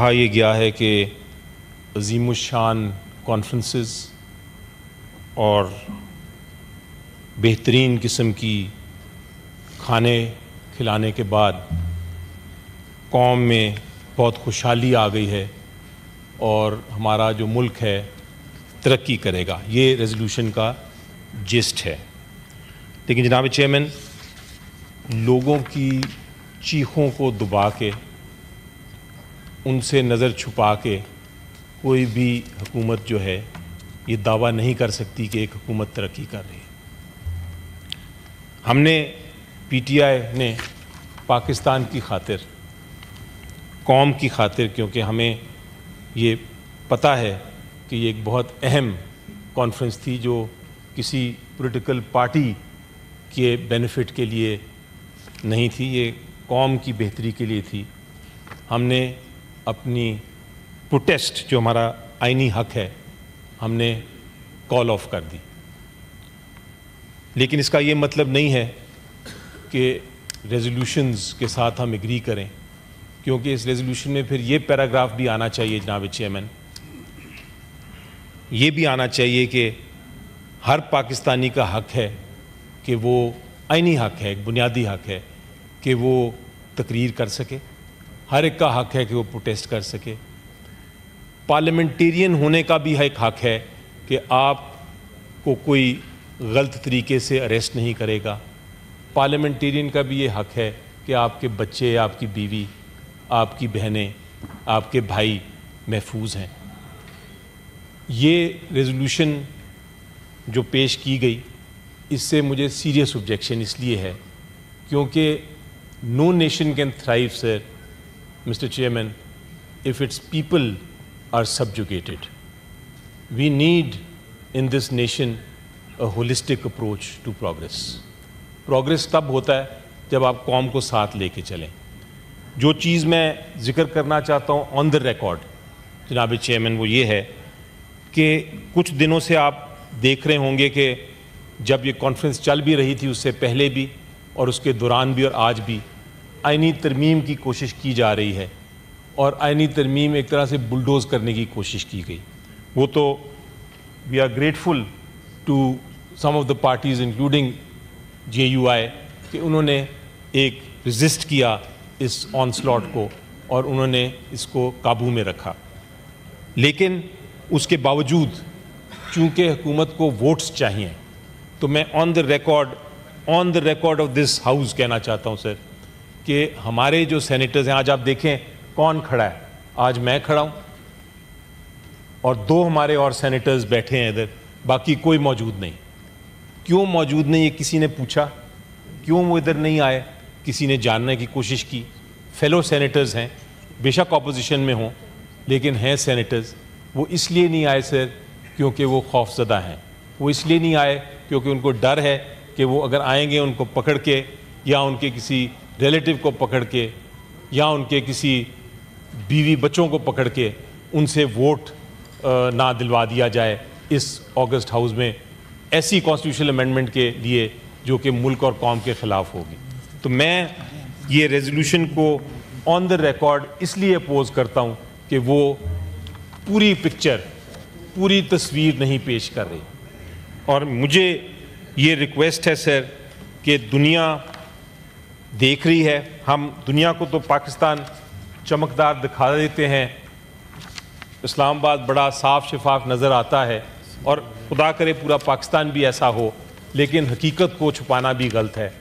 کہا یہ گیا ہے کہ عظیم الشان کانفرنسز اور بہترین قسم کی کھانے کھلانے کے بعد قوم میں بہت خوشحالی آ گئی ہے اور ہمارا جو ملک ہے ترقی کرے گا. یہ ریزولوشن کا جسٹ ہے. لیکن جناب چیئرمین، لوگوں کی چیخوں کو دبا کے، ان سے نظر چھپا کے کوئی بھی حکومت جو ہے یہ دعویٰ نہیں کر سکتی کہ ایک حکومت ترقی کر رہی ہے. ہم نے پی ٹی آئی نے پاکستان کی خاطر، قوم کی خاطر، کیونکہ ہمیں یہ پتہ ہے کہ یہ ایک بہت اہم کانفرنس تھی جو کسی پولیٹیکل پارٹی کے بینیفٹ کے لیے نہیں تھی، یہ قوم کی بہتری کے لیے تھی. ہم نے اپنی پروٹیسٹ جو ہمارا آئینی حق ہے ہم نے کال آف کر دی. لیکن اس کا یہ مطلب نہیں ہے کہ ریزولوشنز کے ساتھ ہم ایگری کریں، کیونکہ اس ریزولوشن میں پھر یہ پیراگراف بھی آنا چاہیے جناب چیئرمین، یہ بھی آنا چاہیے کہ ہر پاکستانی کا حق ہے کہ وہ آئینی حق ہے، ایک بنیادی حق ہے کہ وہ تقریر کر سکے. ہر ایک کا حق ہے کہ وہ پروٹیسٹ کر سکے. پارلیمنٹیرین ہونے کا بھی ایک حق ہے کہ آپ کو کوئی غلط طریقے سے اریسٹ نہیں کرے گا. پارلیمنٹیرین کا بھی یہ حق ہے کہ آپ کے بچے، آپ کی بیوی، آپ کی بہنیں، آپ کے بھائی محفوظ ہیں. یہ ریزولوشن جو پیش کی گئی اس سے مجھے سیریس آبجیکشن اس لیے ہے کیونکہ no nation can thrive sir Mr. Chairman, if its people are subjugated. We need in this nation a holistic approach to progress. Progress تب ہوتا ہے جب آپ قوم کو ساتھ لے کے چلیں. جو چیز میں ذکر کرنا چاہتا ہوں آن دا ریکارڈ جناب چیئرمین وہ یہ ہے کہ کچھ دنوں سے آپ دیکھ رہے ہوں گے کہ جب یہ کانفرنس چل بھی رہی تھی اس سے پہلے بھی اور اس کے دوران بھی اور آج بھی آئینی ترمیم کی کوشش کی جا رہی ہے اور آئینی ترمیم ایک طرح سے بلڈوز کرنے کی کوشش کی گئی. وہ تو we are grateful to some of the parties including J U I کہ انہوں نے ایک ریزسٹ کیا اس آن سلاٹ کو اور انہوں نے اس کو قابو میں رکھا. لیکن اس کے باوجود چونکہ حکومت کو ووٹس چاہیے تو میں on the record of this house کہنا چاہتا ہوں سر کہ ہمارے جو سینیٹرز ہیں، آج آپ دیکھیں کون کھڑا ہے. آج میں کھڑا ہوں اور دو ہمارے اور سینیٹرز بیٹھے ہیں ادھر، باقی کوئی موجود نہیں. کیوں موجود نہیں یہ کسی نے پوچھا؟ کیوں وہ ادھر نہیں آئے؟ کسی نے جاننے کی کوشش کی؟ فیلو سینیٹرز ہیں، بے شک اپوزیشن میں ہوں لیکن ہیں سینیٹرز. وہ اس لیے نہیں آئے سر کیونکہ وہ خوف زدہ ہیں. وہ اس لیے نہیں آئے کیونکہ ان کو ڈر ہے کہ وہ اگر آئیں گے ان کو پکڑ کے یا ان کے کسی ریلیٹیو کو پکڑ کے یا ان کے کسی بیوی بچوں کو پکڑ کے ان سے ووٹ نہ دلوا دیا جائے اس اگست ہاؤس میں ایسی کانسٹیٹیوشنل امینڈمنٹ کے لیے جو کہ ملک اور قوم کے خلاف ہوگی. تو میں یہ ریزولوشن کو آن دا ریکارڈ اس لیے اپوز کرتا ہوں کہ وہ پوری پکچر، پوری تصویر نہیں پیش کر رہی. اور مجھے یہ ریکویسٹ ہے سر کہ دنیا دیکھ رہی ہے، ہم دنیا کو تو پاکستان چمکدار دکھا دیتے ہیں، اسلام آباد بڑا صاف شفاف نظر آتا ہے اور خدا کرے پورا پاکستان بھی ایسا ہو، لیکن حقیقت کو چھپانا بھی غلط ہے.